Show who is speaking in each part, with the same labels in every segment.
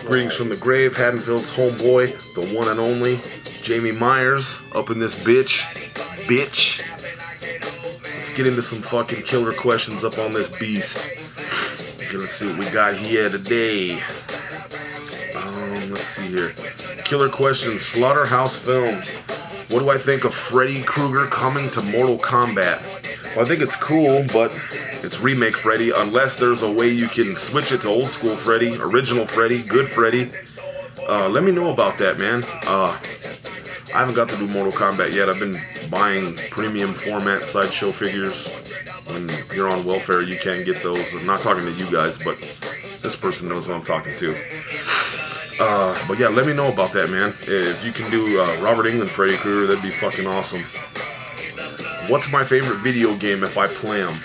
Speaker 1: Greetings from the grave, Haddonfield's homeboy, the one and only, Jamie Myers, up in this bitch. Let's get into some fucking killer questions up on this beast. Okay, let's see what we got here today. Let's see here. Killer questions, Slaughterhouse Films. What do I think of Freddy Krueger coming to Mortal Kombat? Well, I think it's cool, but it's remake Freddy, unless there's a way you can switch it to old school Freddy, original Freddy, good Freddy. Let me know about that, man. I haven't got to do Mortal Kombat yet. I've been buying premium format Sideshow figures. When you're on welfare, you can't get those. I'm not talking to you guys, but this person knows who I'm talking to. But yeah, let me know about that, man. If you can do Robert Englund Freddy Krueger, that'd be fucking awesome. What's my favorite video game if I play them?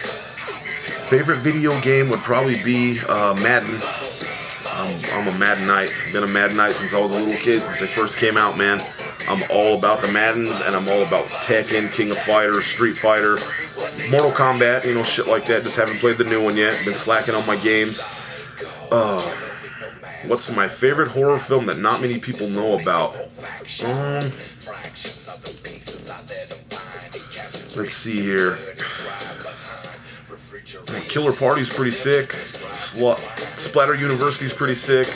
Speaker 1: Favorite video game would probably be Madden. I'm a Madden Knight. Been a Madden Knight since I was a little kid, since they first came out, man. I'm all about the Maddens, and I'm all about Tekken, King of Fighters, Street Fighter, Mortal Kombat, you know, shit like that. Just haven't played the new one yet. Been slacking on my games. What's my favorite horror film that not many people know about? Let's see here. Killer Party's pretty sick. Splatter University's pretty sick.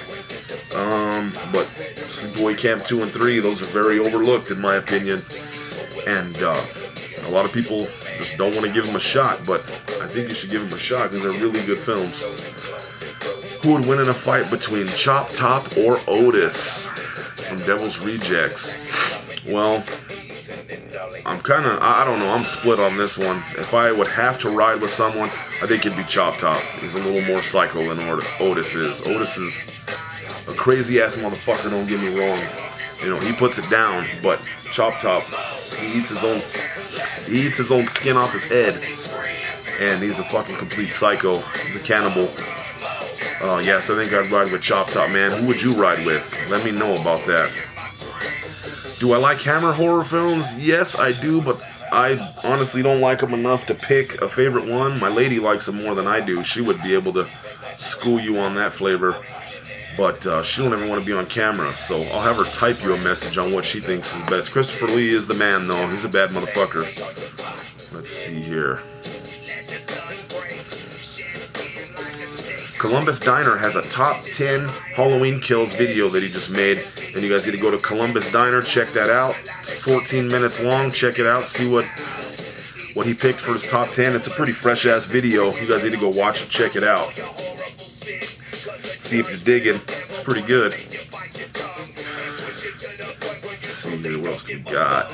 Speaker 1: But Sleepaway Camp 2 and 3, those are very overlooked in my opinion. And a lot of people just don't want to give them a shot, but I think you should give them a shot because they're really good films. Who would win in a fight between Chop Top or Otis from Devil's Rejects? Well, I don't know, I'm split on this one. If I would have to ride with someone, I think it'd be Chop Top. He's a little more psycho than Otis is. Otis is a crazy ass motherfucker, don't get me wrong. You know, he puts it down, but Chop Top, he eats his own skin off his head. And he's a fucking complete psycho. He's a cannibal. Yes, I think I'd ride with Chop Top, man. Who would you ride with? Let me know about that. Do I like Hammer horror films? Yes, I do, but I honestly don't like them enough to pick a favorite one. My lady likes them more than I do. She would be able to school you on that flavor, but she don't ever want to be on camera, so I'll have her type you a message on what she thinks is best. Christopher Lee is the man, though. He's a bad motherfucker. Let's see here. Columbus Diner has a top 10 Halloween kills video that he just made, and you guys need to go to Columbus Diner, check that out. It's 14 minutes long. Check it out, see what he picked for his top 10. It's a pretty fresh ass video. You guys need to go watch it, check it out. See if you're digging. It's pretty good. Let's see here, what else do we got?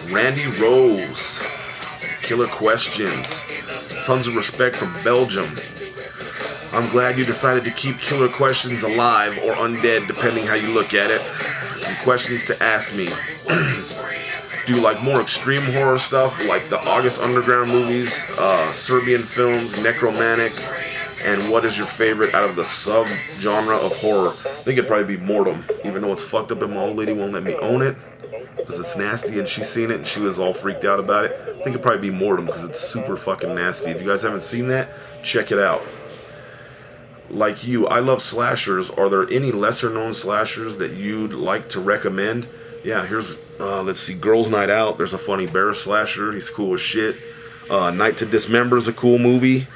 Speaker 1: Randy Rose, Killer Questions. Tons of respect from Belgium. I'm glad you decided to keep Killer Questions alive or undead, depending how you look at it. Some questions to ask me. Do you like more extreme horror stuff, like the August Underground movies, Serbian films, Necromantic, and what is your favorite out of the sub-genre of horror? I think it'd probably be Mortem, even though it's fucked up and my old lady won't let me own it, because it's nasty and she's seen it and she was all freaked out about it. I think it'd probably be Mortem because it's super fucking nasty. If you guys haven't seen that, check it out. Like you, I love slashers. Are there any lesser known slashers that you'd like to recommend? Yeah, here's, let's see, Girls Night Out. There's a Funny Bear slasher. He's cool as shit. Night to Dismember is a cool movie.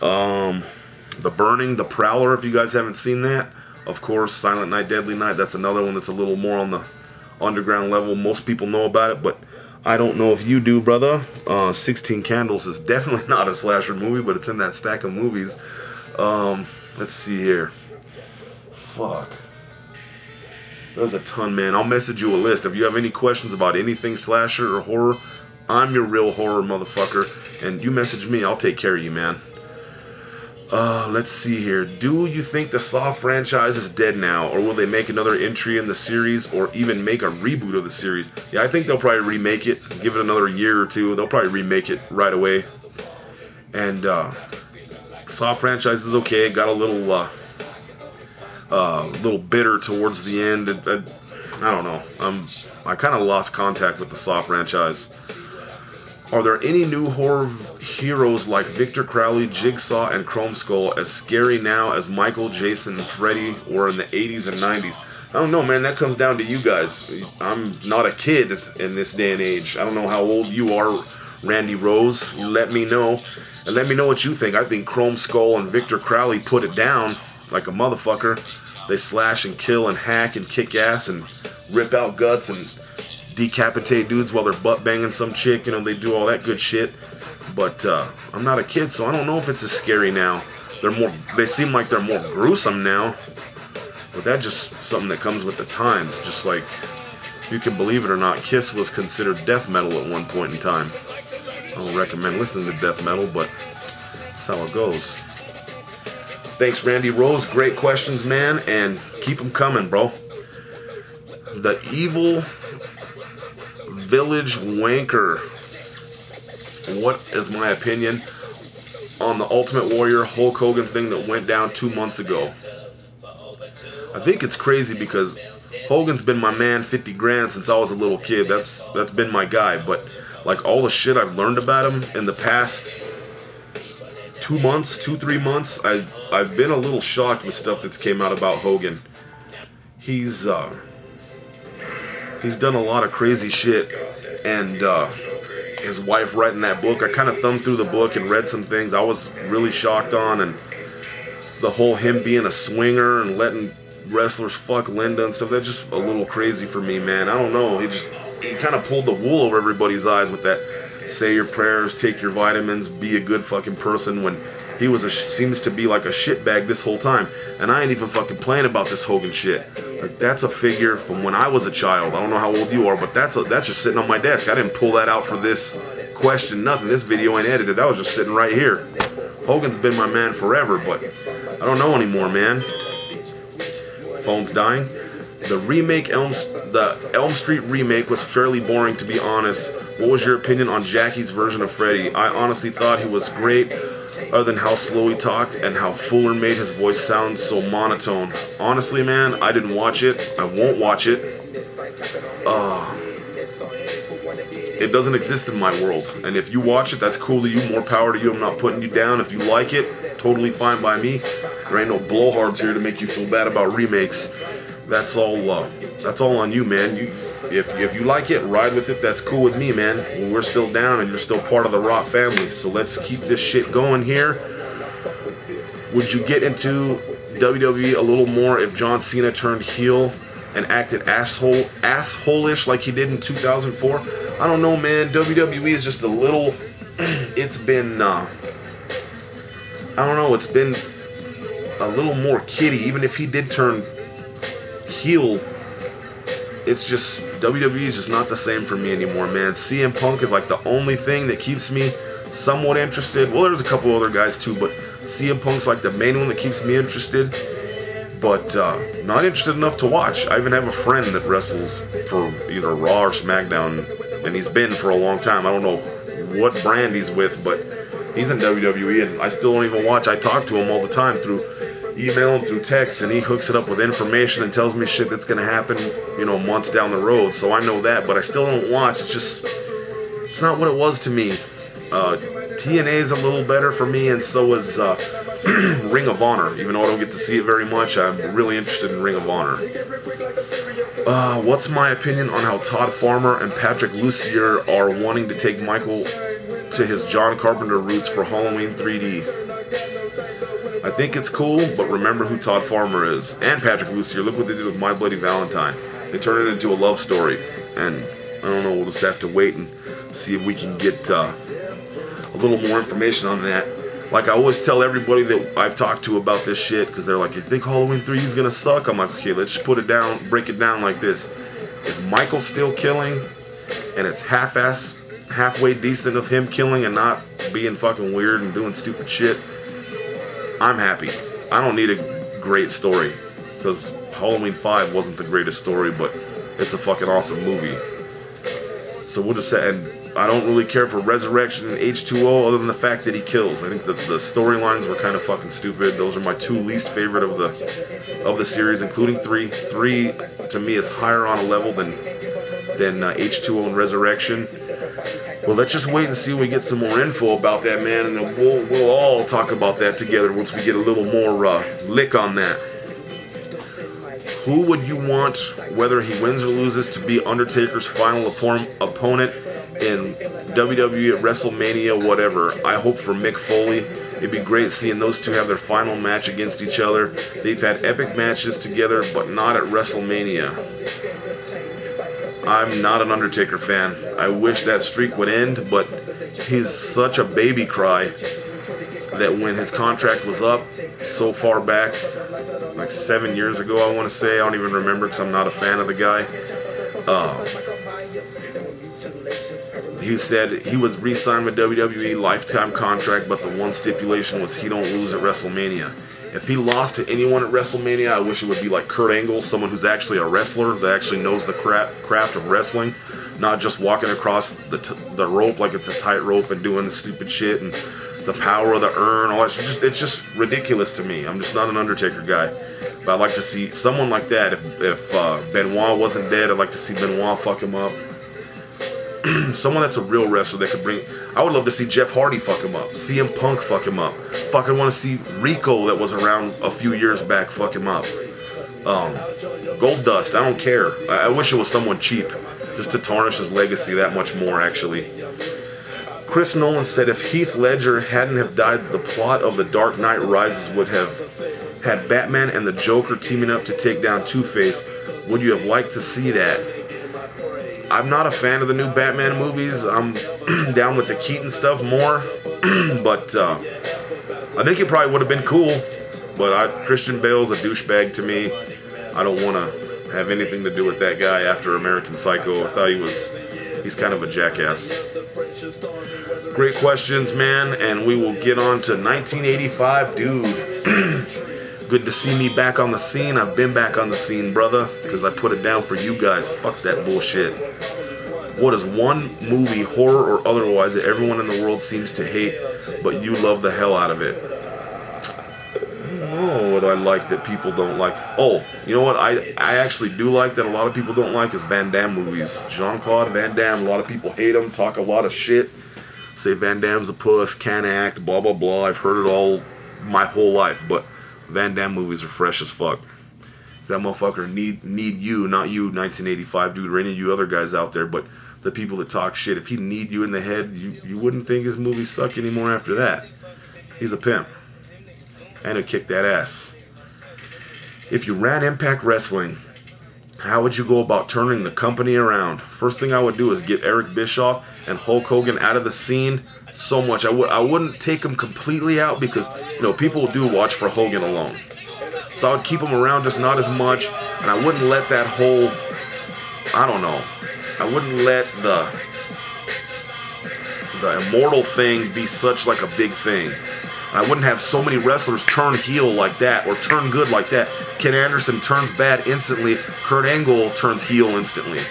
Speaker 1: The Burning, The Prowler, if you guys haven't seen that. Of course, Silent Night, Deadly Night. That's another one that's a little more on the underground level. Most people know about it, but I don't know if you do, brother. 16 Candles is definitely not a slasher movie, but it's in that stack of movies. Let's see here. Fuck. There's a ton, man. I'll message you a list. If you have any questions about anything slasher or horror, I'm your real horror motherfucker. And you message me, I'll take care of you, man. Let's see here. Do you think the Saw franchise is dead now, or will they make another entry in the series, or even make a reboot of the series? Yeah, I think they'll probably remake it. Give it another year or two. They'll probably remake it right away. And Saw franchise is okay. It got a little bitter towards the end. I don't know. I kind of lost contact with the Saw franchise. Are there any new horror heroes like Victor Crowley, Jigsaw, and Chrome Skull as scary now as Michael, Jason, and Freddy were in the 80s and 90s? I don't know, man. That comes down to you guys. I'm not a kid in this day and age. I don't know how old you are, Randy Rose. You let me know. And let me know what you think. I think Chrome Skull and Victor Crowley put it down like a motherfucker. They slash and kill and hack and kick ass and rip out guts and decapitate dudes while they're butt banging some chick. You know, they do all that good shit. But I'm not a kid, so I don't know if it's as scary now. They seem like they're more gruesome now. But that's just something that comes with the times. Just like, if you can believe it or not, Kiss was considered death metal at one point in time. I don't recommend listening to death metal, but that's how it goes. Thanks, Randy Rose. Great questions, man, and keep them coming, bro. The Evil Village Wanker. What is my opinion on the Ultimate Warrior Hulk Hogan thing that went down 2 months ago? I think it's crazy because Hogan's been my man 50 grand since I was a little kid. That's been my guy, but like all the shit I've learned about him in the past 2 months, 3 months, I've been a little shocked with stuff that's came out about Hogan. He's done a lot of crazy shit, and his wife writing that book, I kind of thumbed through the book and read some things I was really shocked on, and the whole him being a swinger and letting wrestlers fuck Linda and stuff, that's just a little crazy for me, man. I don't know, he kind of pulled the wool over everybody's eyes with that say your prayers, take your vitamins, be a good fucking person, when he seems to be like a shitbag this whole time. And I ain't even fucking playing about this Hogan shit. Like, that's a figure from when I was a child. I don't know how old you are, but that's just sitting on my desk. I didn't pull that out for this question, nothing. This video ain't edited. That was just sitting right here. Hogan's been my man forever, but I don't know anymore, man. Phone's dying. The Elm Street remake was fairly boring, to be honest. What was your opinion on Jackie's version of Freddy? I honestly thought he was great, other than how slow he talked and how Fuller made his voice sound so monotone. Honestly, man, I didn't watch it. I won't watch it. It doesn't exist in my world. And if you watch it, that's cool to you. More power to you. I'm not putting you down. If you like it, totally fine by me. There ain't no blowhards here to make you feel bad about remakes. That's all on you, man. If you like it, ride with it. That's cool with me, man. Well, we're still down, and you're still part of the Raw family. So let's keep this shit going here. Would you get into WWE a little more if John Cena turned heel and acted asshole-ish like he did in 2004? I don't know, man. WWE is just a little. It's been. I don't know. It's been a little more kiddie. Even if he did turn heel, it's just WWE is just not the same for me anymore, man. CM Punk is like the only thing that keeps me somewhat interested. Well, there's a couple other guys too, but CM Punk's like the main one that keeps me interested, but not interested enough to watch. I even have a friend that wrestles for either Raw or SmackDown, and he's been for a long time. I don't know what brand he's with, but he's in WWE, and I still don't even watch. I talk to him all the time through email and through text, and he hooks it up with information and tells me shit that's gonna happen, you know, months down the road. So I know that, but I still don't watch. It's not what it was to me. TNA is a little better for me, and so is Ring of Honor. Even though I don't get to see it very much, I'm really interested in Ring of Honor. What's my opinion on how Todd Farmer and Patrick Lussier are wanting to take Michael to his John Carpenter roots for Halloween 3D? I think it's cool, but remember who Todd Farmer is. And Patrick Lussier. Look what they did with My Bloody Valentine. They turned it into a love story. And I don't know, we'll just have to wait and see if we can get a little more information on that. Like I always tell everybody that I've talked to about this shit, because they're like, you think Halloween 3 is going to suck? I'm like, okay, let's just put it down, break it down like this. If Michael's still killing, and it's halfway decent of him killing and not being fucking weird and doing stupid shit, I'm happy. I don't need a great story, because Halloween 5 wasn't the greatest story, but it's a fucking awesome movie. So we'll just say, and I don't really care for Resurrection and H2O other than the fact that he kills. I think the storylines were kind of fucking stupid. Those are my two least favorite of the series, including 3. 3 to me is higher on a level than H2O and Resurrection. Well, let's just wait and see when we get some more info about that, man, and then we'll all talk about that together once we get a little more lick on that. Who would you want, whether he wins or loses, to be Undertaker's final opponent in WWE at WrestleMania, whatever? I hope for Mick Foley. It'd be great seeing those two have their final match against each other. They've had epic matches together, but not at WrestleMania. I'm not an Undertaker fan. I wish that streak would end, but he's such a baby cry that when his contract was up so far back, like 7 years ago, I want to say, I don't even remember because I'm not a fan of the guy. He said he would re-sign with WWE, lifetime contract, but the one stipulation was he don't lose at WrestleMania. If he lost to anyone at WrestleMania, I wish it would be like Kurt Angle, someone who's actually a wrestler that actually knows the craft of wrestling, not just walking across the rope like it's a tightrope and doing the stupid shit and the power of the urn. All that. It's just ridiculous to me. I'm just not an Undertaker guy. But I'd like to see someone like that. If Benoit wasn't dead, I'd like to see Benoit fuck him up. Someone that's a real wrestler that could bring... I would love to see Jeff Hardy fuck him up. CM Punk fuck him up. Fucking want to see Rico that was around a few years back fuck him up. Goldust, I don't care. I wish it was someone cheap. Just to tarnish his legacy that much more, actually. Chris Nolan said if Heath Ledger hadn't have died, the plot of The Dark Knight Rises would have had Batman and the Joker teaming up to take down Two-Face. Would you have liked to see that? I'm not a fan of the new Batman movies. I'm down with the Keaton stuff more. But I think it probably would have been cool. But Christian Bale's a douchebag to me. I don't want to have anything to do with that guy after American Psycho. I thought he's kind of a jackass. Great questions, man. And we will get on to 1985, dude. Good to see me back on the scene. I've been back on the scene, brother, because I put it down for you guys. Fuck that bullshit. What is one movie, horror or otherwise, that everyone in the world seems to hate, but you love the hell out of it? Oh, what I like that people don't like. Oh, you know what I actually do like that a lot of people don't like is Van Damme movies. Jean-Claude Van Damme, a lot of people hate him, talk a lot of shit. Say Van Damme's a puss, can't act, blah, blah, blah. I've heard it all my whole life, but Van Damme movies are fresh as fuck. That motherfucker need you, not you, 1985 dude, or any of you other guys out there, but the people that talk shit. If he need you in the head, you wouldn't think his movies suck anymore after that. He's a pimp. And he'll kick that ass. If you ran Impact Wrestling, how would you go about turning the company around? First thing I would do is get Eric Bischoff and Hulk Hogan out of the scene so much. I wouldn't take them completely out because, you know, people do watch for Hogan alone. So I would keep him around, just not as much, and I wouldn't let that whole, I don't know, I wouldn't let the immortal thing be such like a big thing. I wouldn't have so many wrestlers turn heel like that or turn good like that. Ken Anderson turns bad instantly. Kurt Angle turns heel instantly.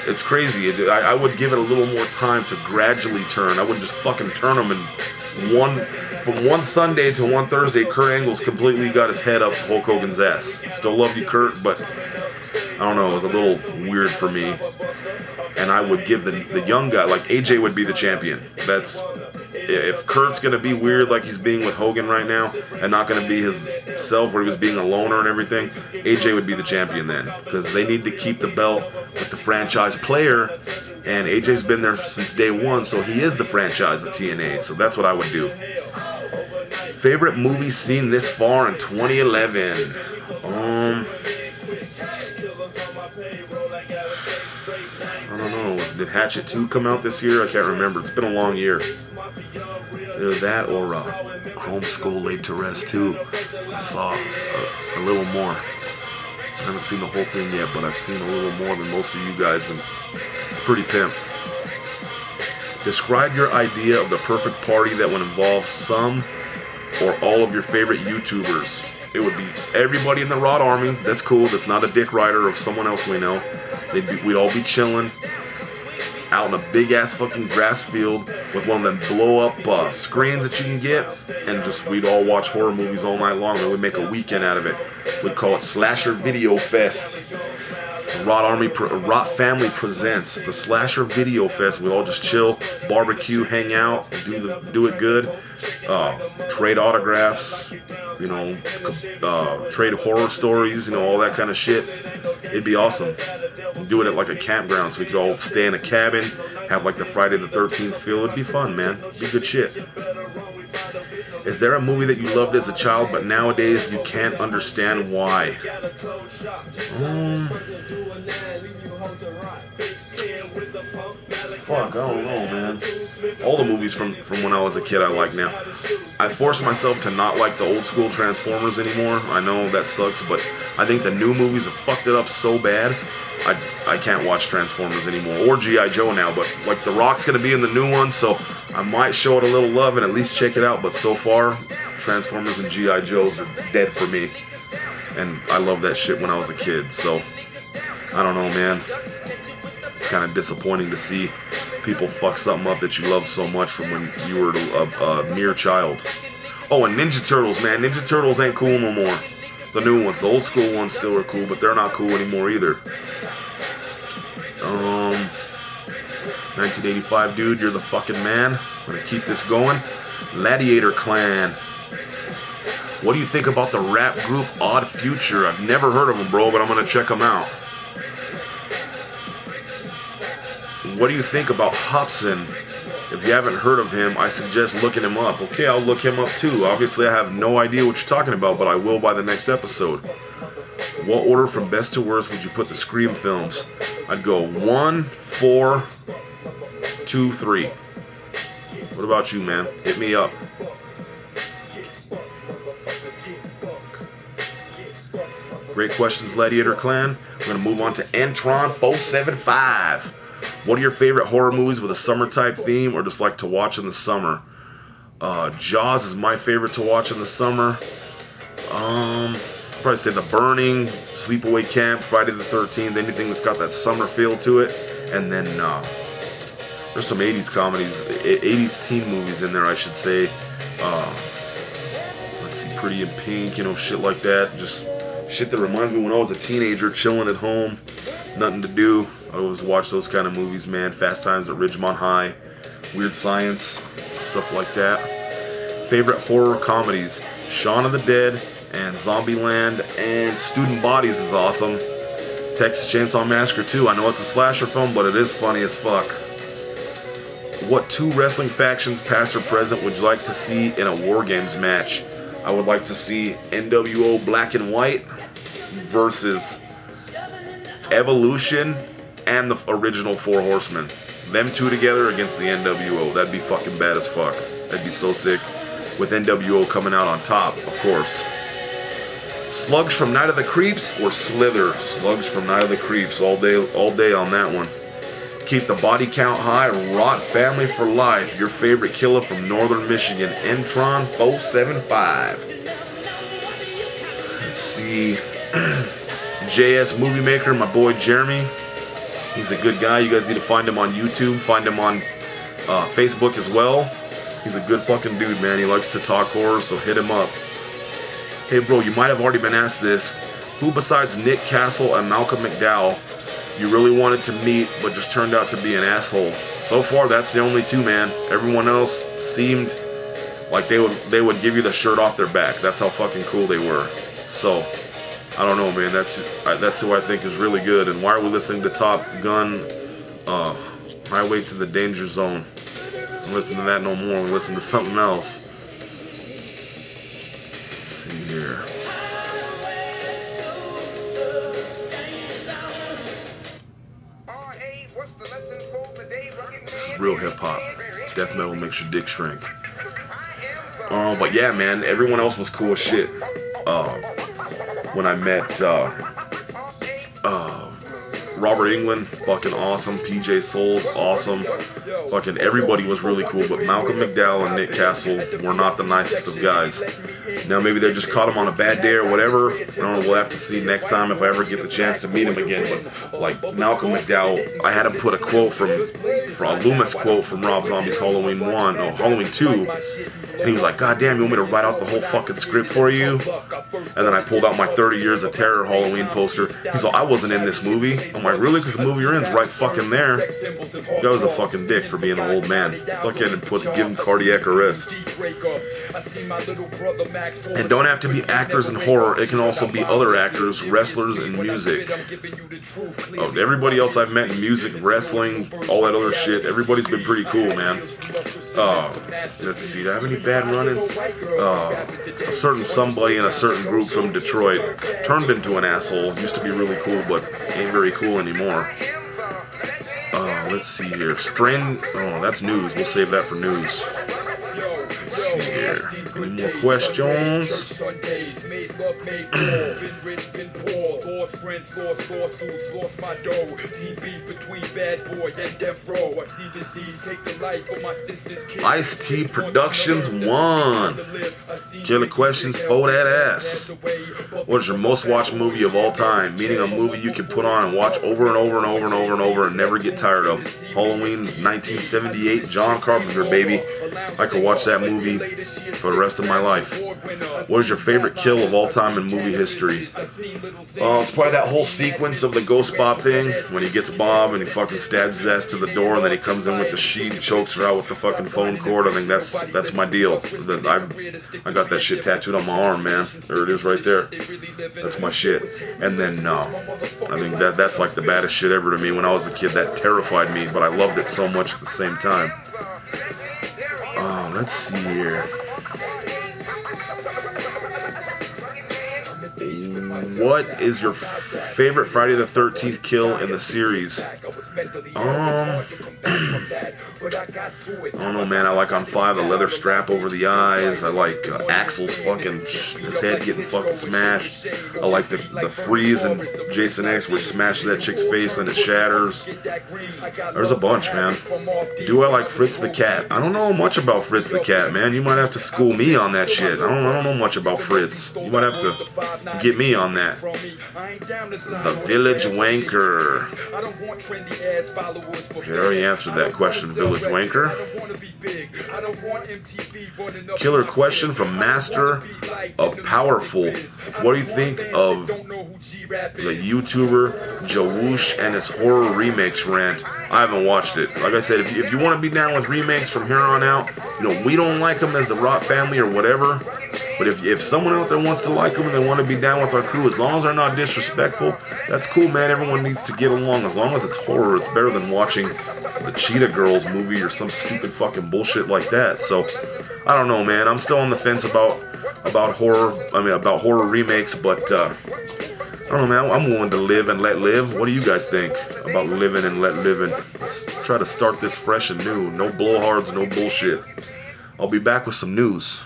Speaker 1: It's crazy. I would give it a little more time to gradually turn. I wouldn't just fucking turn them from one Sunday to one Thursday. Kurt Angle's completely got his head up Hulk Hogan's ass. Still love you, Kurt, but I don't know. It was a little weird for me. And I would give the young guy, like AJ would be the champion. If Kurt's going to be weird like he's being with Hogan right now and not going to be his self where he was being a loner and everything, AJ would be the champion then. Because they need to keep the belt with the franchise player, and AJ's been there since day one, so he is the franchise of TNA. So that's what I would do. Favorite movie seen this far in 2011? I don't know. Did Hatchet 2 come out this year? I can't remember. It's been a long year. Either that or Chrome Skull Laid to Rest 2. I saw a little more. I haven't seen the whole thing yet, but I've seen a little more than most of you guys, and it's pretty pimp. Describe your idea of the perfect party that would involve some or all of your favorite YouTubers. It would be everybody in the Rod Army. That's cool. That's not a Dick Rider of someone else we know. We'd all be chilling out in a big ass fucking grass field with one of them blow up screens that you can get, and we'd all watch horror movies all night long, and we'd make a weekend out of it. We'd call it Slasher Video Fest. Rot Family presents the Slasher Video Fest. We all just chill, barbecue, hang out, do it good, trade autographs, you know, trade horror stories, you know, all that kind of shit. It'd be awesome. Do it at like a campground so we could all stay in a cabin, have like the Friday the 13th feel. It'd be fun, man. It'd be good shit. Is there a movie that you loved as a child, but nowadays you can't understand why? Fuck, I don't know, man. All the movies from when I was a kid I like now. I force myself to not like the old school Transformers anymore. I know that sucks, but I think the new movies have fucked it up so bad. I can't watch Transformers anymore, or G.I. Joe now, but like The Rock's gonna be in the new one, so I might show it a little love and at least check it out, but so far, Transformers and G.I. Joes are dead for me, and I love that shit when I was a kid, so I don't know, man. It's kind of disappointing to see people fuck something up that you love so much from when you were a mere child. Oh, and Ninja Turtles, man. Ninja Turtles ain't cool no more. The new ones, the old school ones still are cool, but they're not cool anymore either. 1985, dude, you're the fucking man. I'm gonna keep this going. Gladiator Clan. What do you think about the rap group Odd Future? I've never heard of them, bro, but I'm gonna check them out. What do you think about Hopsin? If you haven't heard of him, I suggest looking him up. Okay, I'll look him up too. Obviously, I have no idea what you're talking about, but I will by the next episode. What order from best to worst would you put the Scream films? I'd go 1, 4, 2, 3. What about you, man? Hit me up. Great questions, Gladiator Clan. We're going to move on to Entron475. What are your favorite horror movies with a summer type theme or just like to watch in the summer? Jaws is my favorite to watch in the summer. I'd probably say The Burning, Sleepaway Camp, Friday the 13th, anything that's got that summer feel to it. And then there's some 80s comedies, 80s teen movies in there, I should say. Let's see, Pretty in Pink, you know, shit like that. Just shit that reminds me when I was a teenager, chilling at home, nothing to do. I always watch those kind of movies, man. Fast Times at Ridgemont High, Weird Science, stuff like that. Favorite horror comedies: Shaun of the Dead and Zombieland, and Student Bodies is awesome. Texas Chainsaw Massacre 2. I know it's a slasher film, but it is funny as fuck. What 2 wrestling factions, past or present, would you like to see in a War Games match? I would like to see NWO Black and White versus Evolution and the original 4 Horsemen. Them 2 together against the NWO. That'd be fucking bad as fuck. That'd be so sick. With NWO coming out on top, of course. Slugs from Night of the Creeps or Slither? Slugs from Night of the Creeps. All day on that one. Keep the body count high. Rot Family for life. Your favorite killer from Northern Michigan. Entron475. Let's see. JS Movie Maker, my boy Jeremy. He's a good guy. You guys need to find him on YouTube. Find him on Facebook as well. He's a good fucking dude, man. He likes to talk horror, so hit him up. Hey, bro, you might have already been asked this. Who besides Nick Castle and Malcolm McDowell you really wanted to meet but just turned out to be an asshole? So far, that's the only 2, man. Everyone else seemed like they would give you the shirt off their back. That's how fucking cool they were. So I don't know, man. That's who I think is really good. And why are we listening to Top Gun, Highway to the Danger Zone? Don't listen to that no more. We listen to something else. Let's see here. This is real hip hop. Death metal makes your dick shrink. But yeah, man. Everyone else was cool as shit. When I met Robert Englund, fucking awesome. PJ Souls, awesome. Fucking everybody was really cool, but Malcolm McDowell and Nick Castle were not the nicest of guys. Now maybe they just caught him on a bad day or whatever. I don't know, we'll have to see next time if I ever get the chance to meet him again. But like Malcolm McDowell, I had him put a quote from a Loomis quote from Rob Zombie's Halloween 2. And he was like, God damn, you want me to write out the whole fucking script for you? And then I pulled out my 30 Years of Terror Halloween poster. He's like, I wasn't in this movie. I'm like, really? Because the movie you're in's right fucking there. That was a fucking dick for being an old man. Fuck in and give him cardiac arrest. And don't have to be actors in horror. It can also be other actors, wrestlers, and music. Oh, everybody else I've met in music, wrestling, all that other shit, everybody's been pretty cool, man. Let's see, do I have any bad run-ins? A certain somebody in a certain group from Detroit turned into an asshole. Used to be really cool, but ain't very cool anymore. Let's see here. Oh, that's news. We'll save that for news. Let's see here. Any more questions? Ice-T Productions 1. Killer Questions for that ass. What is your most watched movie of all time? Meaning a movie you can put on and watch over and over and over and over and over and never get tired of. Halloween 1978, John Carpenter, baby. I could watch that movie for the rest of my life. What is your favorite kill of all time in movie history? It's probably that whole sequence of the Ghost Bob thing, when he gets Bob and he fucking stabs his ass to the door and then he comes in with the sheet and chokes her out with the fucking phone cord. I think that's my deal. I got that shit tattooed on my arm, man. There it is right there. That's my shit. And then, I think that's like the baddest shit ever to me. When I was a kid, that terrified me, but I loved it so much at the same time. Let's see here. What is your favorite Friday the 13th kill in the series? I don't know, man. I like on 5 the leather strap over the eyes. I like Axel's fucking his head getting fucking smashed. I like the freeze in Jason X where he smashes that chick's face and it shatters. There's a bunch, man. Do I like Fritz the Cat? I don't know much about Fritz the Cat, man. You might have to school me on that shit. I don't know much about Fritz. You might have to get me on that. The Village Wanker. Okay, I already answered that question, Village Wanker. Killer question from Master of Powerful. What do you think of the YouTuber Jawoosh and his horror remakes rant? I haven't watched it. Like I said, if you want to be down with remakes from here on out, we don't like them as the Rock family or whatever. But if someone out there wants to like them and they want to be down with our crew, as long as they're not disrespectful, that's cool, man. Everyone needs to get along. As long as it's horror, it's better than watching the Cheetah Girls movie or some stupid fucking bullshit like that. So, I don't know, man. I'm still on the fence about horror. About horror remakes, but I don't know, man. I'm willing to live and let live. What do you guys think about living and let living? Let's try to start this fresh and new. No blowhards, no bullshit. I'll be back with some news.